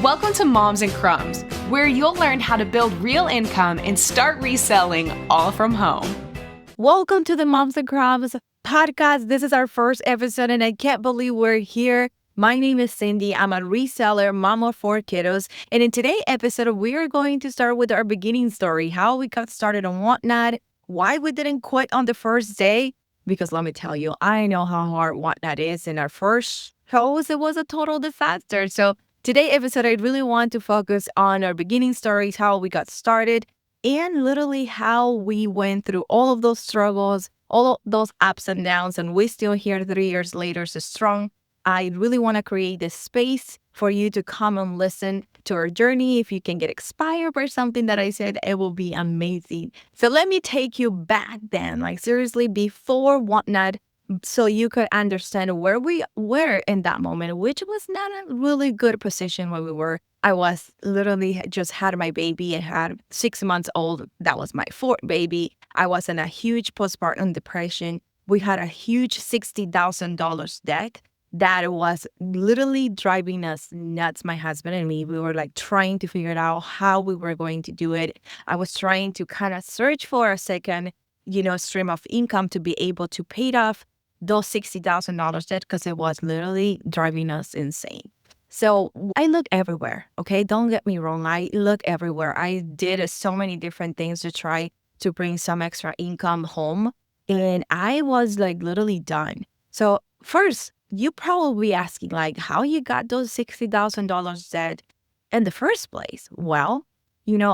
Welcome to Moms Crumbs, where you'll learn how to build real income and start reselling all from home. Welcome to the Moms Crumbs podcast. This is our first episode, and I can't believe we're here. My name is Cindy. I'm a reseller, mom of 4 kiddos. And in today's episode, we are going to start with our beginning story, how we got started on WhatNot, why we didn't quit on the first day. Because let me tell you, I know how hard WhatNot is. In our first shows, it was a total disaster. So today's episode, I really want to focus on our beginning stories, how we got started, and literally how we went through all of those struggles, all of those ups and downs, and we're still here 3 years later, so strong. I really want to create this space for you to come and listen to our journey. If you can get inspired by something that I said, it will be amazing. So let me take you back then, like seriously, before WhatNot, so you could understand where we were in that moment, which was not a really good position where we were. I was literally just had my baby. I had 6 months old. That was my 4th baby. I was in a huge postpartum depression. We had a huge $60,000 debt that was literally driving us nuts, my husband and me. We were like trying to figure out how we were going to do it. I was trying to kind of search for a second, stream of income to be able to pay off those $60,000 debt because it was literally driving us insane. So I look everywhere, okay? Don't get me wrong. I look everywhere. I did so many different things to try to bring some extra income home. And I was like literally done. So first, you probably be asking like how you got those $60,000 debt in the first place. Well,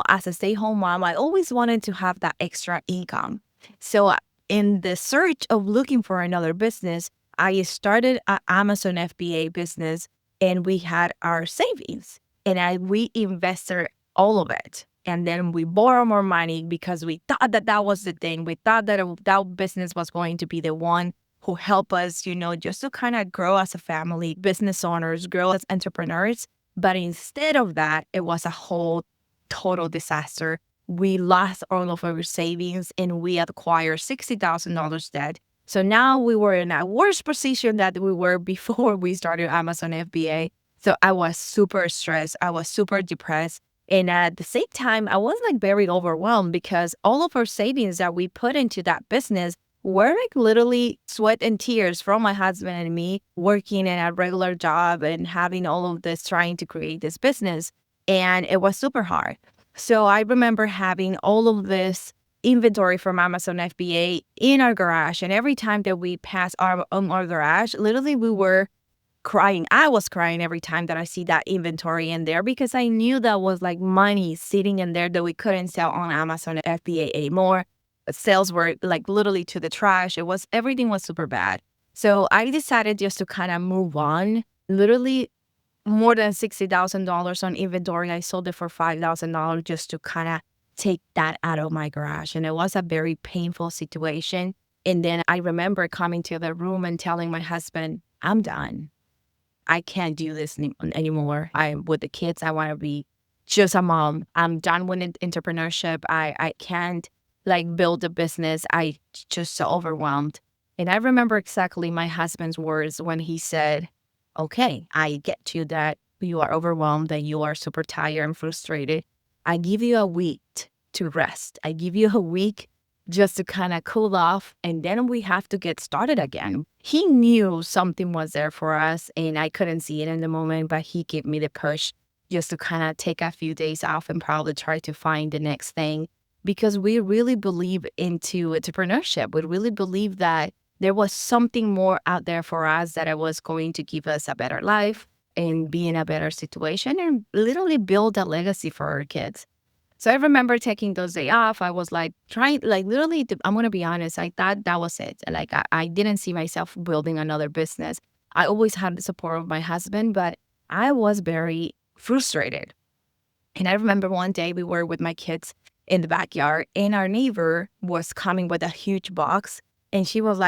as a stay-home mom, I always wanted to have that extra income. So in the search of looking for another business, I started an Amazon FBA business, and we had our savings, and we invested all of it. And then we borrow more money because we thought that was the thing. We thought that that business was going to be the one who help us, just to kind of grow as a family, business owners, grow as entrepreneurs. But instead of that, it was a whole total disaster. We lost all of our savings and we acquired $60,000 debt. So now we were in a worse position that we were before we started Amazon FBA. So I was super stressed. I was super depressed. And at the same time, I was like very overwhelmed because all of our savings that we put into that business were like literally sweat and tears from my husband and me working in a regular job and having all of this, trying to create this business. And it was super hard. So I remember having all of this inventory from Amazon FBA in our garage. And every time that we passed our garage, literally we were crying. I was crying every time that I see that inventory in there because I knew that was like money sitting in there that we couldn't sell on Amazon FBA anymore. Sales were like literally to the trash. Everything was super bad. So I decided just to kind of move on. Literally more than $60,000 on inventory. I sold it for $5,000 just to kind of take that out of my garage. And it was a very painful situation. And then I remember coming to the room and telling my husband, I'm done. I can't do this anymore. I'm with the kids. I want to be just a mom. I'm done with entrepreneurship. I can't build a business. I just so overwhelmed. And I remember exactly my husband's words when he said, okay, I get you that you are overwhelmed, that you are super tired and frustrated. I give you a week to rest. I give you a week just to kind of cool off. And then we have to get started again. He knew something was there for us and I couldn't see it in the moment, but he gave me the push just to kind of take a few days off and probably try to find the next thing. Because we really believe into entrepreneurship. We really believe that there was something more out there for us that it was going to give us a better life and be in a better situation and literally build a legacy for our kids. So I remember taking those days off. I was trying, literally, I'm going to be honest, I thought that was it. I didn't see myself building another business. I always had the support of my husband, but I was very frustrated. And I remember one day we were with my kids in the backyard and our neighbor was coming with a huge box and she was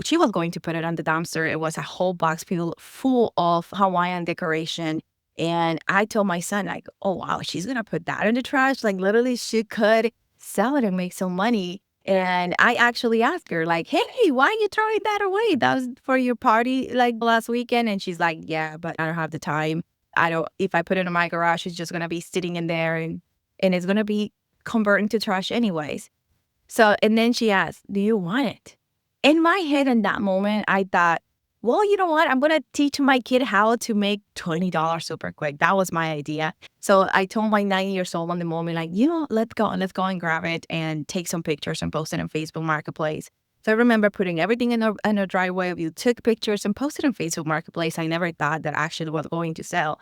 she was going to put it on the dumpster. It was a whole box full of Hawaiian decoration. And I told my son oh wow, she's going to put that in the trash. Literally she could sell it and make some money. And I actually asked her hey, why are you throwing that away? That was for your party last weekend. And she's like, yeah, but I don't have the time. If I put it in my garage, it's just going to be sitting in there and it's going to be converting to trash anyways. So, and then she asked, do you want it? In my head in that moment, I thought, well, you know what? I'm going to teach my kid how to make $20 super quick. That was my idea. So I told my 9 years old on the moment, like, let's go and grab it and take some pictures and post it on Facebook Marketplace. So I remember putting everything in a driveway. We took pictures and posted on Facebook Marketplace. I never thought that actually was going to sell.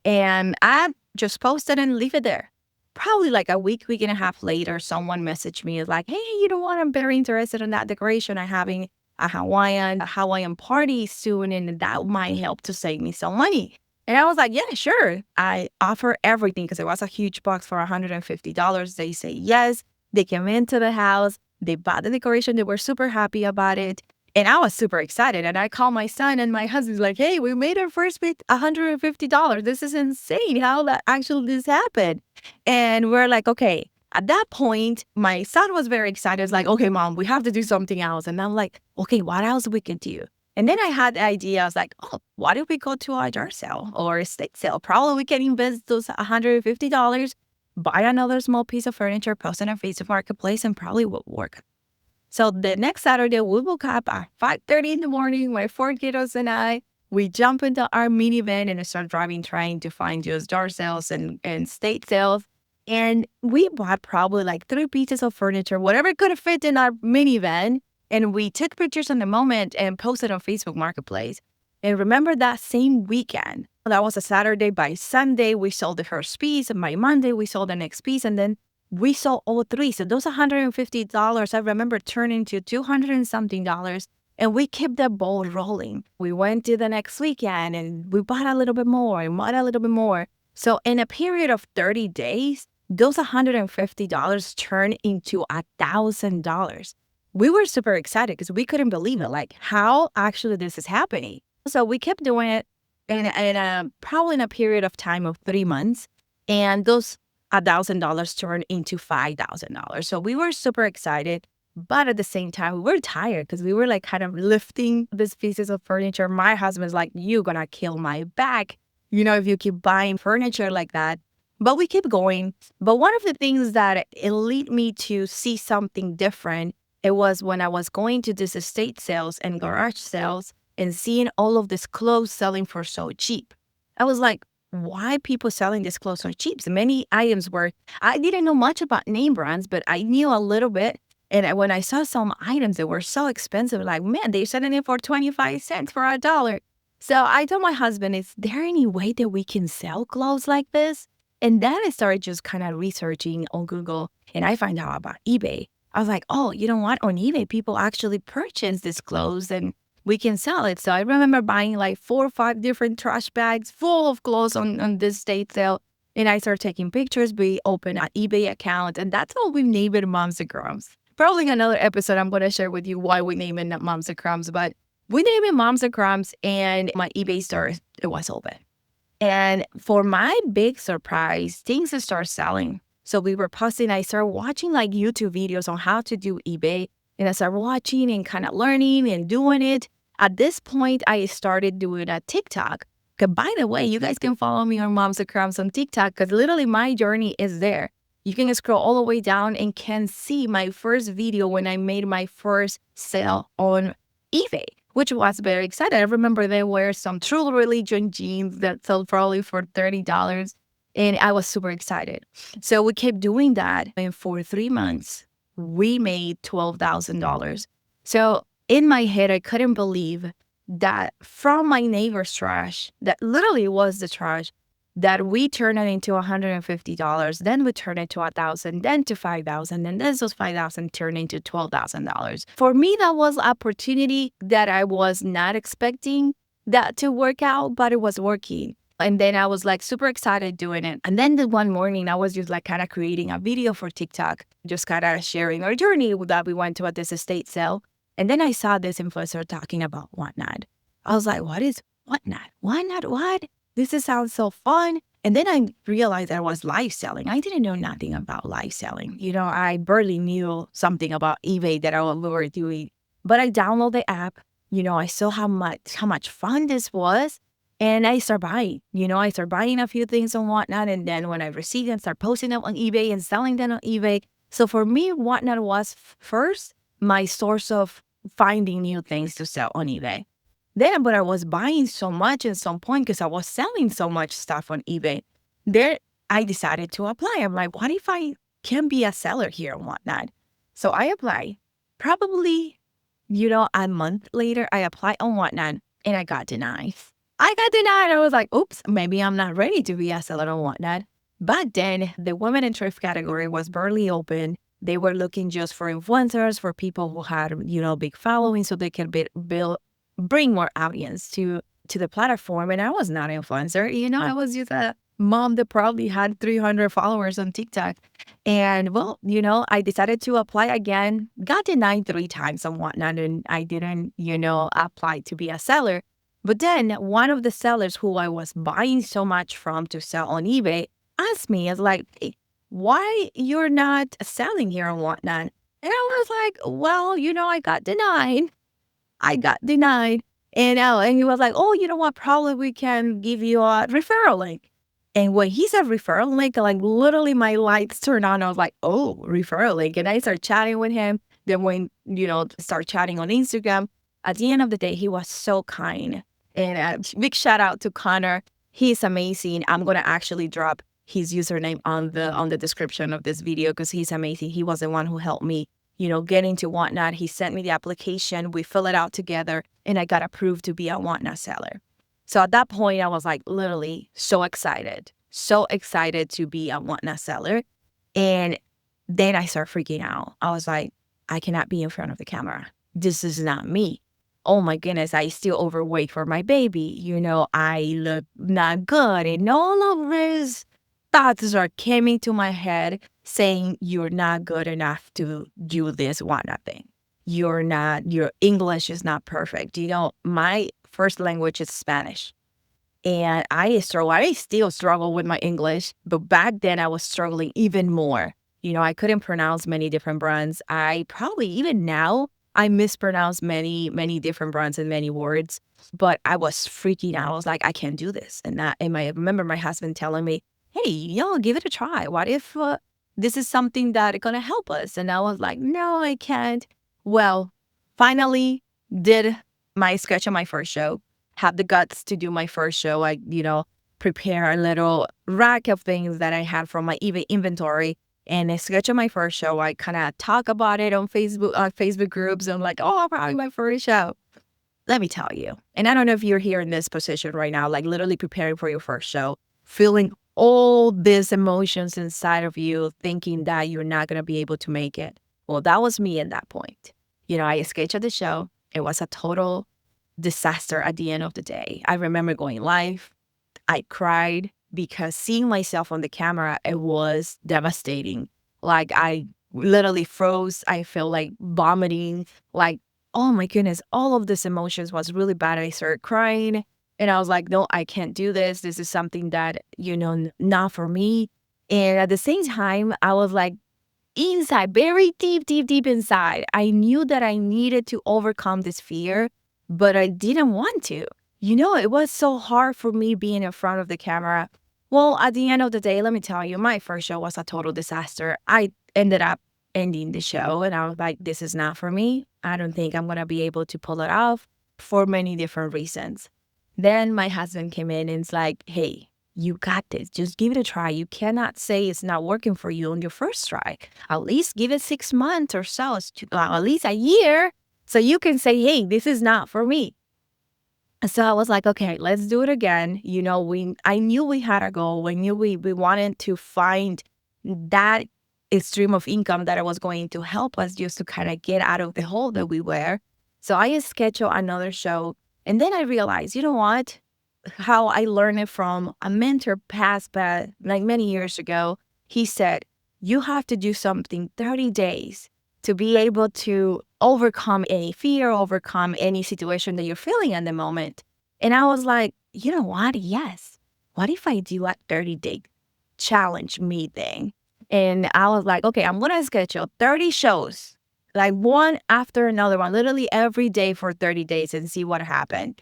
And I just posted and leave it there. Probably like a week and a half later, someone messaged me like, hey, you know what? I'm very interested in that decoration. I'm having a Hawaiian party soon, and that might help to save me some money. And I was like, yeah, sure. I offer everything because it was a huge box for $150. They say yes. They came into the house. They bought the decoration. They were super happy about it. And I was super excited. And I called my son and my husband's like, hey, we made our first bid $150. This is insane how that actually this happened. And we're like, okay. At that point, my son was very excited. It's like, okay, Mom, we have to do something else. And I'm like, okay, what else we could do? And then I had the idea. I was like, oh, why don't we go to a yard sale or a estate sale? Probably we can invest those $150, buy another small piece of furniture, post it on Facebook Marketplace, and probably will work. So the next Saturday, we woke up at 5:30 in the morning. My 4 kiddos and I, we jump into our minivan and start driving, trying to find just yard sales and estate sales. And we bought probably like 3 pieces of furniture, whatever could fit in our minivan. And we took pictures in the moment and posted on Facebook Marketplace. And remember that same weekend, that was a Saturday. By Sunday, we sold the first piece. And by Monday, we sold the next piece. And then we sold all 3. So those $150, I remember turning to $200 and something. And we kept the ball rolling. We went to the next weekend and we bought a little bit more and bought a little bit more. So in a period of 30 days, those $150 turned into $1,000. We were super excited because we couldn't believe it. Like, how actually this is happening? So we kept doing it probably in a period of time of 3 months. And those $1,000 turned into $5,000. So we were super excited. But at the same time, we were tired because we were like kind of lifting these pieces of furniture. My husband's like, you're going to kill my back, if you keep buying furniture like that. But we keep going. But one of the things that it led me to see something different, it was when I was going to these estate sales and garage sales and seeing all of this clothes selling for so cheap. I was like, why people selling this clothes so cheap? So many items I didn't know much about name brands, but I knew a little bit. And when I saw some items that were so expensive, like, man, they're selling it for 25 cents for $1. So I told my husband, is there any way that we can sell clothes like this? And then I started just kind of researching on Google, and I found out about eBay. I was like, oh, you know what? On eBay, people actually purchase these clothes and we can sell it. So I remember buying like 4 or 5 different trash bags full of clothes on this estate sale. And I started taking pictures. We opened an eBay account, and that's how we named it Moms Crumbs. Probably in another episode, I'm going to share with you why we named it Moms Crumbs. But we named it Moms Crumbs, and my eBay store, it was open. And for my big surprise, things start selling. So we were posting, I started watching like YouTube videos on how to do eBay. And I started watching and kind of learning and doing it. At this point, I started doing a TikTok. Because by the way, you guys can follow me on Moms Crumbs on TikTok because literally my journey is there. You can scroll all the way down and can see my first video when I made my first sale on eBay, which was very exciting. I remember they were some True Religion jeans that sold probably for $30. And I was super excited. So we kept doing that. And for 3 months, we made $12,000. So in my head, I couldn't believe that from my neighbor's trash, that literally was the trash, that we turned it into $150. Then we turned it to $1,000, then to $5,000. And then those $5,000 turned into $12,000. For me, that was an opportunity that I was not expecting that to work out, but it was working. And then I was like super excited doing it. And then the one morning I was just like kind of creating a video for TikTok, just kind of sharing our journey that we went to at this estate sale. And then I saw this influencer talking about WhatNot. I was like, what is WhatNot? WhatNot what? This sounds so fun. And then I realized that I was live selling. I didn't know nothing about live selling. I barely knew something about eBay that we were doing. But I downloaded the app. I saw how much fun this was. And I start buying, I start buying a few things on Whatnot. And then when I receive them, start posting them on eBay and selling them on eBay. So for me, Whatnot was first my source of finding new things to sell on eBay. Then, but I was buying so much at some point because I was selling so much stuff on eBay. There, I decided to apply. I'm like, what if I can be a seller here and Whatnot? So I apply. Probably, a month later, I applied on Whatnot and I got denied. I was like, oops, maybe I'm not ready to be a seller on Whatnot. But then the women in thrift category was barely open. They were looking just for influencers, for people who had, big following so they could bring more audience to the platform. And I was not an influencer. I was just a mom that probably had 300 followers on TikTok. And well, I decided to apply again, got denied 3 times on Whatnot, and I didn't, apply to be a seller. But then one of the sellers who I was buying so much from to sell on eBay asked me, "Is like, hey, why you're not selling here on Whatnot?" And I was like, well, I got denied. And he was like, oh, you know what? Probably we can give you a referral link. And when he said referral link, like literally my lights turned on. I was like, oh, referral link. And I started chatting with him. Then when, start chatting on Instagram, at the end of the day, he was so kind. And a big shout out to Connor. He's amazing. I'm going to actually drop his username on the description of this video because he's amazing. He was the one who helped me, get into Whatnot. He sent me the application. We fill it out together and I got approved to be a Whatnot seller. So at that point, I was like literally so excited to be a Whatnot seller. And then I started freaking out. I was like, I cannot be in front of the camera. This is not me. Oh my goodness, I still overweight for my baby. I look not good. And all of these thoughts are coming to my head saying, you're not good enough to do this Whatnot thing. Your English is not perfect. My first language is Spanish. And I still struggle with my English, but back then I was struggling even more. I couldn't pronounce many different brands. I probably, even now, I mispronounce many, many different brands and many words, but I was freaking out. I was like, I can't do this. And I remember my husband telling me, hey, give it a try. What if this is something that going to help us? And I was like, no, I can't. Well, finally did my sketch on my first show, have the guts to do my first show. I, prepare a little rack of things that I had from my eBay inventory. And I sketch on my first show. I kind of talk about it on Facebook groups. I'm like, oh, probably my first show. Let me tell you. And I don't know if you're here in this position right now, like literally preparing for your first show, feeling all these emotions inside of you, thinking that you're not going to be able to make it. Well, that was me at that point. I sketched at the show. It was a total disaster at the end of the day. I remember going live. I cried because seeing myself on the camera, it was devastating. Like I literally froze. I felt like vomiting. Like, oh my goodness, all of these emotions was really bad. I started crying and I was like, no, I can't do this. This is something that, not for me. And at the same time, I was like, inside, very deep, deep, deep inside, I knew that I needed to overcome this fear, but I didn't want to. It was so hard for me being in front of the camera. Well, at the end of the day, let me tell you, my first show was a total disaster. I ended up ending the show and I was like, this is not for me. I don't think I'm going to be able to pull it off for many different reasons. Then my husband came in and it's like, hey, you got this. Just give it a try. You cannot say it's not working for you on your first try. At least give it 6 months or so, at least a year, so you can say, hey, this is not for me. So I was like, okay, let's do it again. I knew we had a goal. We knew we wanted to find that stream of income that was going to help us just to kind of get out of the hole that we were. So I scheduled another show. And then I realized, you know what? How I learned it from a mentor passed by like many years ago. He said, you have to do something 30 days to be able to overcome any fear, overcome any situation that you're feeling at the moment. And I was like, you know what? Yes. What if I do a 30-day challenge me thing? And I was like, okay, I'm going to schedule 30 shows, like one after another one, literally every day for 30 days and see what happened.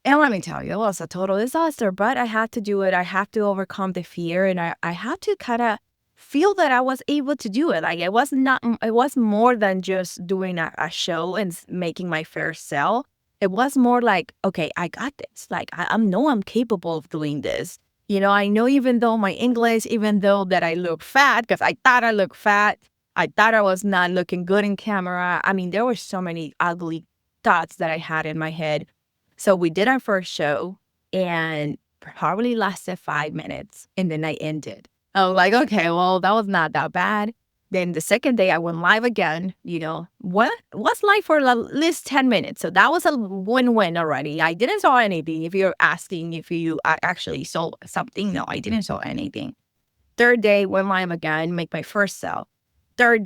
And let me tell you, it was a total disaster, but I had to do it. I have to overcome the fear, and I had to kind of feel that I was able to do it. Like it was more than just doing a show and making my first sale. It was more like, okay, I got this. Like I know I'm capable of doing this. I know even though my English, even though that I look fat, because I thought I looked fat, I thought I was not looking good in camera. I mean, there were so many ugly thoughts that I had in my head. So we did our first show and probably lasted 5 minutes and then I ended. I was like, okay, well, that was not that bad. Then the second day I went live again, was live for at least 10 minutes. So that was a win-win already. I didn't sell anything. If you're asking if you actually sold something, no, I didn't sell anything. Third day, went live again, make my first sale. Fourth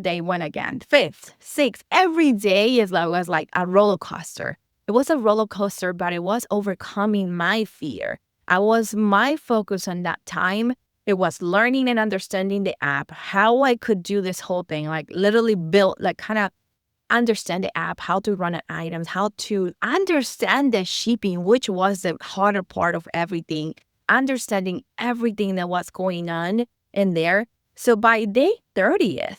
day, went again. Fifth, sixth, every day was like a roller coaster. It was a roller coaster, but it was overcoming my fear. My focus on that time. It was learning and understanding the app, how I could do this whole thing, like literally build, like kind of understand the app, how to run items, how to understand the shipping, which was the harder part of everything, understanding everything that was going on in there. So by day 30th,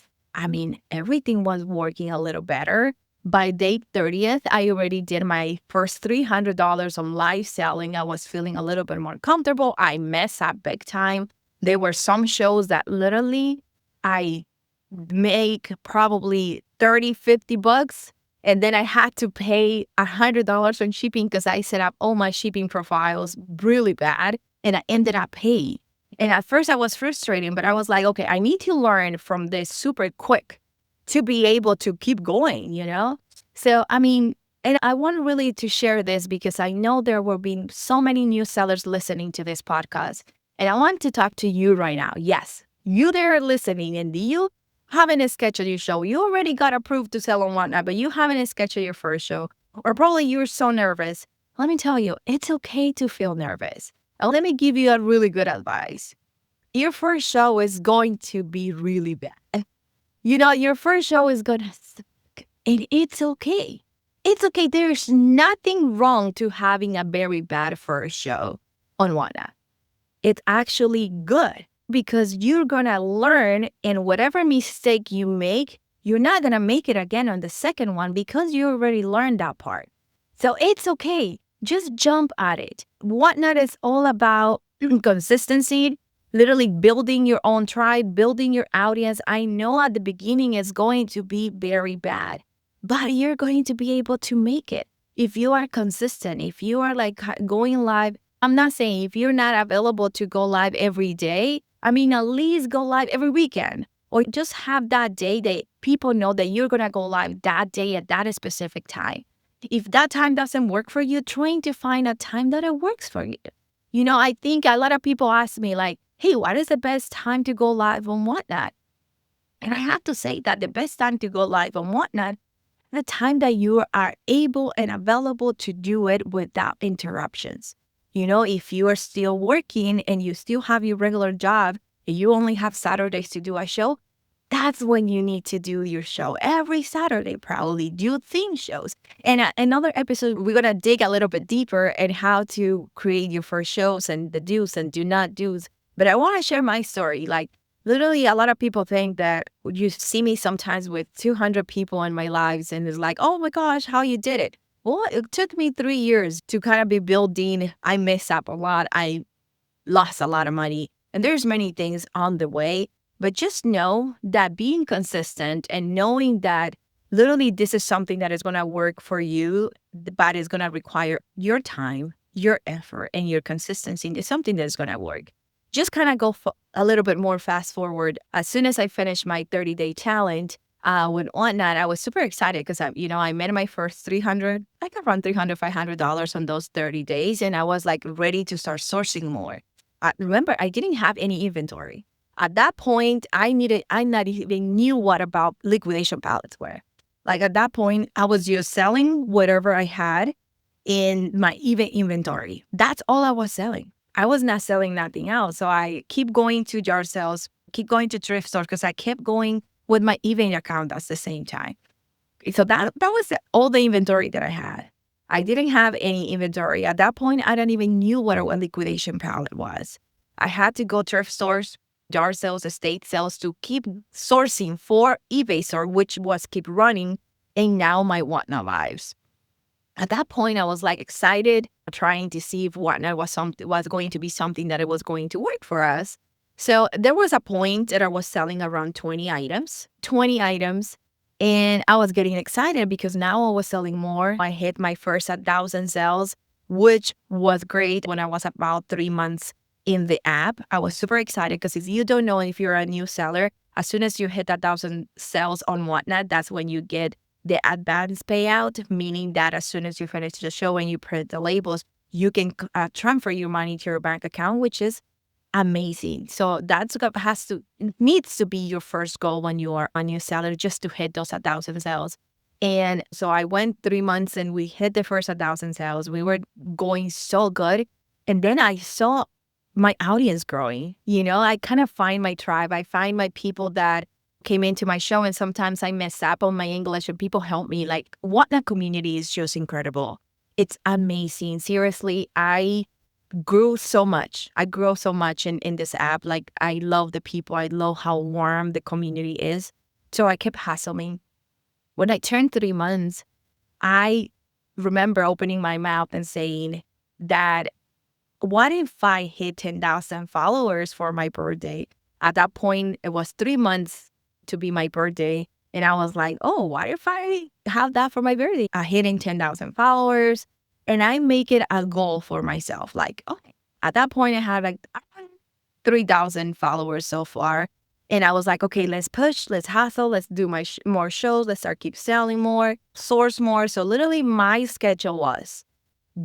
everything was working a little better. By day 30th, I already did my first $300 on live selling. I was feeling a little bit more comfortable. I messed up big time. There were some shows that literally I make probably 30, 50 bucks. And then I had to pay $100 on shipping because I set up all my shipping profiles really bad. And I ended up paying. And at first I was frustrated, but I was like, okay, I need to learn from this super quick to be able to keep going. So, and I want really to share this because I know there will be so many new sellers listening to this podcast. And I want to talk to you right now. Yes, you there listening, and you haven't scheduled your show. You already got approved to sell on WhatNot, but you haven't scheduled your first show. Or probably you're so nervous. Let me tell you, it's okay to feel nervous. And let me give you a really good advice. Your first show is going to be really bad. Your first show is going to suck. And it's okay. It's okay. There's nothing wrong to having a very bad first show on WhatNot. It's actually good because you're going to learn, and whatever mistake you make, you're not going to make it again on the second one because you already learned that part. So it's okay. Just jump at it. WhatNot is all about consistency, literally building your own tribe, building your audience. I know at the beginning it's going to be very bad, but you're going to be able to make it. If you are consistent, if you are like going live, I'm not saying if you're not available to go live every day, at least go live every weekend, or just have that day that people know that you're going to go live that day at that specific time. If that time doesn't work for you, trying to find a time that it works for you. I think a lot of people ask me like, hey, what is the best time to go live on WhatNot? And I have to say that the best time to go live on WhatNot, the time that you are able and available to do it without interruptions. If you are still working and you still have your regular job and you only have Saturdays to do a show, that's when you need to do your show. Every Saturday, probably do theme shows. And another episode, we're going to dig a little bit deeper and how to create your first shows and the do's and do not do's. But I want to share my story. Like, literally, a lot of people think that you see me sometimes with 200 people in my lives and it's like, oh my gosh, how you did it. Well, it took me 3 years to kind of be building. I messed up a lot. I lost a lot of money. And there's many things on the way. But just know that being consistent and knowing that literally this is something that is going to work for you, but it's going to require your time, your effort, and your consistency is something that's going to work. Just kind of go a little bit more fast forward. As soon as I finished my 30-day challenge with WhatNot, I was super excited because I made my first $300, like around $300, $500 on those 30 days. And I was like ready to start sourcing more. Remember, I didn't have any inventory. At that point, I not even knew what about liquidation pallets were. Like at that point, I was just selling whatever I had in my inventory. That's all I was selling. I was not selling nothing else. So I keep going to yard sales, keep going to thrift stores because I kept going with my eBay account at the same time. So that was all the inventory that I had. I didn't have any inventory. At that point, I didn't even knew what a liquidation pallet was. I had to go to thrift stores, yard sales, estate sales to keep sourcing for eBay store, which was keep running. And now my WhatNot lives. At that point, I was like excited, trying to see if WhatNot was going to be something that it was going to work for us. So there was a point that I was selling around 20 items, and I was getting excited because now I was selling more. I hit my first 1,000 sales, which was great when I was about 3 months in the app. I was super excited because if you don't know, if you're a new seller, as soon as you hit 1,000 sales on WhatNot, that's when you get the advance payout, meaning that as soon as you finish the show and you print the labels, you can transfer your money to your bank account, which is amazing. So that's what needs to be your first goal when you are a new seller, just to hit those 1,000 sales. And so I went 3 months and we hit the first 1,000 sales. We were going so good. And then I saw my audience growing. I kind of find my tribe. I find my people that came into my show, and sometimes I mess up on my English and people help me. Like, WhatNot community is just incredible. It's amazing. Seriously, I grew so much. I grew so much in this app. Like, I love the people. I love how warm the community is. So I kept hustling. When I turned 3 months, I remember opening my mouth and saying that, what if I hit 10,000 followers for my birthday? At that point, it was 3 months to be my birthday. And I was like, oh, what if I have that for my birthday? Hitting 10,000 followers. And I make it a goal for myself. Like, okay, at that point, I had like 3,000 followers so far. And I was like, okay, let's push, let's hustle, let's do more shows, let's start keep selling more, source more. So literally my schedule was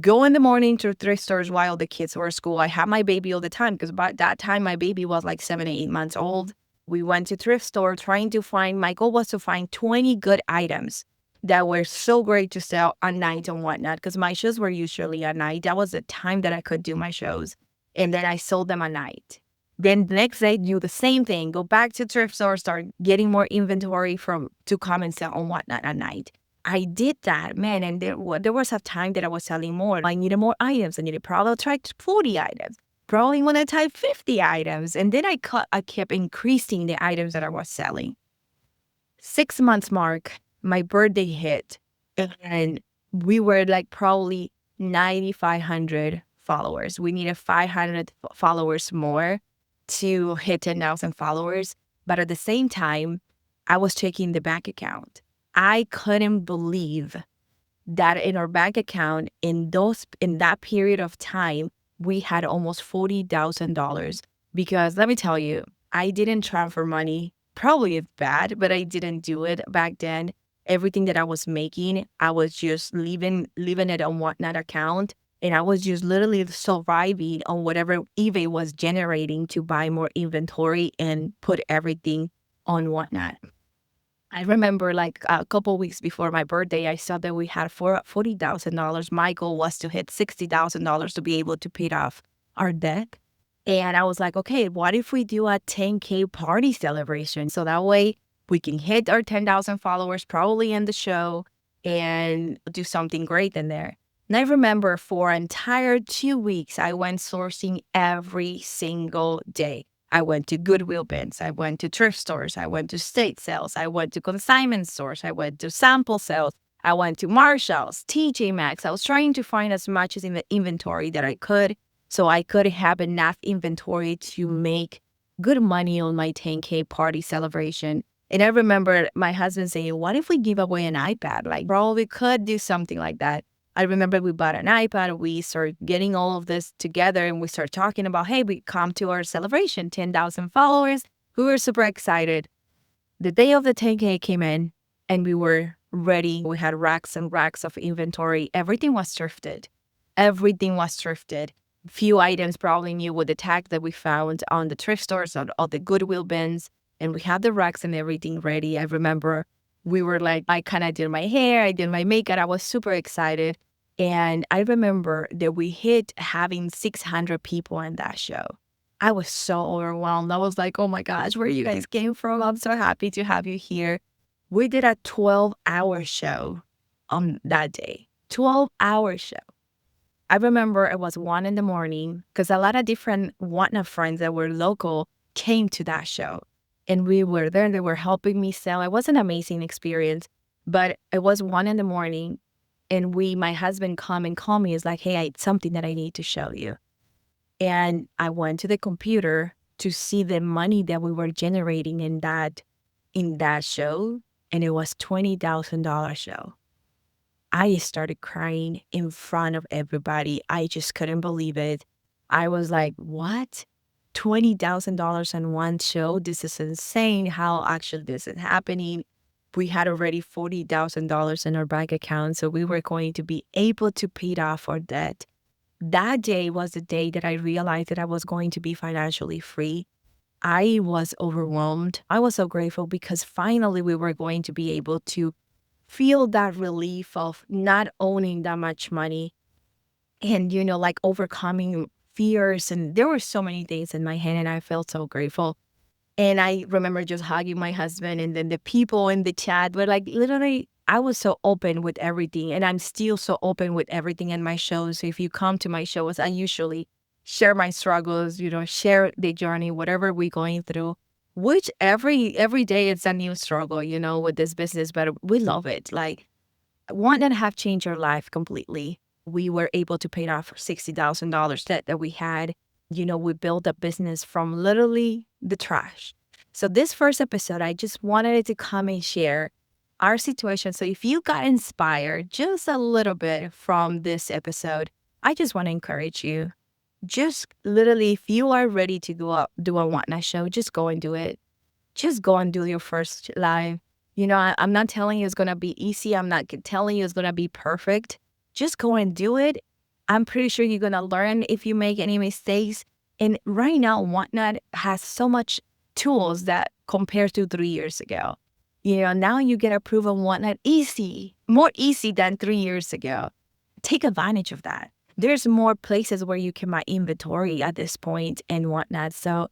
go in the morning to thrift stores while the kids were at school. I had my baby all the time because by that time, my baby was like 7 or 8 months old. We went to thrift store my goal was to find 20 good items that were so great to sell at night and WhatNot, because my shows were usually at night. That was the time that I could do my shows. And then I sold them at night. Then the next day, do the same thing, go back to thrift store, start getting more inventory to come and sell on WhatNot at night. I did that, man, and there was a time that I was selling more. I needed more items. I needed probably try 40 items. Probably when I type 50 items. And then I kept increasing the items that I was selling. 6 months mark, my birthday hit, and we were like probably 9,500 followers. We needed 500 followers more to hit 10,000 followers. But at the same time, I was checking the bank account. I couldn't believe that in our bank account, in that period of time, we had almost $40,000. Because let me tell you, I didn't transfer money. Probably it's bad, but I didn't do it back then. Everything that I was making, I was just leaving it on WhatNot account. And I was just literally surviving on whatever eBay was generating to buy more inventory and put everything on WhatNot. I remember like a couple weeks before my birthday, I saw that we had $40,000. My goal was to hit $60,000 to be able to pay off our debt. And I was like, okay, what if we do a 10K party celebration? So that way we can hit our 10,000 followers, probably end the show, and do something great in there. And I remember for an entire 2 weeks, I went sourcing every single day. I went to Goodwill bins. I went to thrift stores. I went to state sales. I went to consignment stores. I went to sample sales. I went to Marshall's, TJ Maxx. I was trying to find as much as in the inventory that I could, so I could have enough inventory to make good money on my 10K party celebration. And I remember my husband saying, what if we give away an iPad? Like, bro, we could do something like that. I remember we bought an iPad, we started getting all of this together, and we started talking about, hey, we come to our celebration, 10,000 followers. We were super excited. The day of the 10K came in, and we were ready. We had racks and racks of inventory. Everything was thrifted. Few items probably new with the tag that we found on the thrift stores or the Goodwill bins, and we had the racks and everything ready. I remember we were like, I kind of did my hair, I did my makeup. I was super excited. And I remember that we hit having 600 people in that show. I was so overwhelmed. I was like, oh my gosh, where you guys came from? I'm so happy to have you here. We did a 12-hour show on that day. 12-hour show. I remember it was 1 in the morning because a lot of different WhatNot friends that were local came to that show. And we were there and they were helping me sell. It was an amazing experience, but it was 1 in the morning. And my husband come and call me. It's like, hey, it's something that I need to show you. And I went to the computer to see the money that we were generating in that show. And it was $20,000 show. I started crying in front of everybody. I just couldn't believe it. I was like, what? $20,000 on one show? This is insane. How actually this is happening? We had already $40,000 in our bank account, so we were going to be able to pay off our debt. That day was the day that I realized that I was going to be financially free. I was overwhelmed. I was so grateful because finally we were going to be able to feel that relief of not owning that much money and, like overcoming fears. And there were so many things in my head and I felt so grateful. And I remember just hugging my husband, and then the people in the chat were like, literally, I was so open with everything, and I'm still so open with everything in my shows. So if you come to my shows, I usually share my struggles, share the journey, whatever we're going through, which every day it's a new struggle, with this business, but we love it. Like, one that have changed our life completely. We were able to pay off $60,000 debt that we had. We built a business from literally the trash. So this first episode, I just wanted to come and share our situation. So if you got inspired just a little bit from this episode, I just want to encourage you. Just literally, if you are ready to do a WhatNot show, just go and do it. Just go and do your first live. I'm not telling you it's going to be easy. I'm not telling you it's going to be perfect. Just go and do it. I'm pretty sure you're going to learn if you make any mistakes. And right now, WhatNot has so much tools that compared to 3 years ago. Now you get approved on WhatNot easy, more easy than 3 years ago. Take advantage of that. There's more places where you can buy inventory at this point and WhatNot. So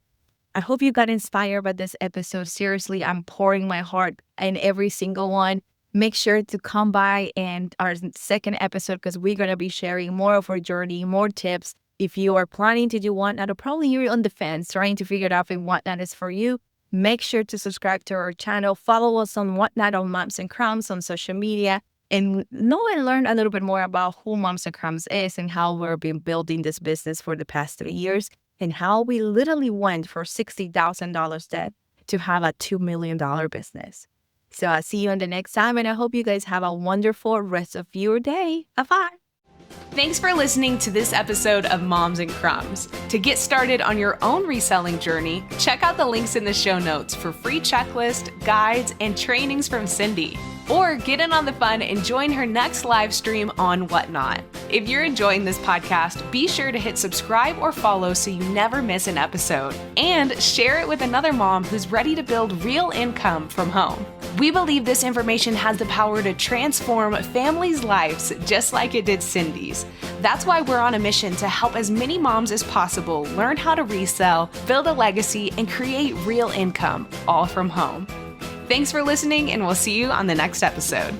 I hope you got inspired by this episode. Seriously, I'm pouring my heart in every single one. Make sure to come by and our second episode because we're going to be sharing more of our journey, more tips. If you are planning to do WhatNot, or probably you're on the fence trying to figure it out if WhatNot is for you, make sure to subscribe to our channel. Follow us on WhatNot on Moms Crumbs on social media and know and learn a little bit more about who Moms Crumbs is and how we've been building this business for the past 3 years and how we literally went for $60,000 debt to have a $2 million business. So I'll see you on the next time, and I hope you guys have a wonderful rest of your day. Bye-bye. Thanks for listening to this episode of Moms and Crumbs. To get started on your own reselling journey, check out the links in the show notes for free checklist, guides, and trainings from Cindy. Or get in on the fun and join her next live stream on WhatNot. If you're enjoying this podcast, be sure to hit subscribe or follow so you never miss an episode. And share it with another mom who's ready to build real income from home. We believe this information has the power to transform families' lives just like it did Cindy's. That's why we're on a mission to help as many moms as possible learn how to resell, build a legacy, and create real income, all from home. Thanks for listening, and we'll see you on the next episode.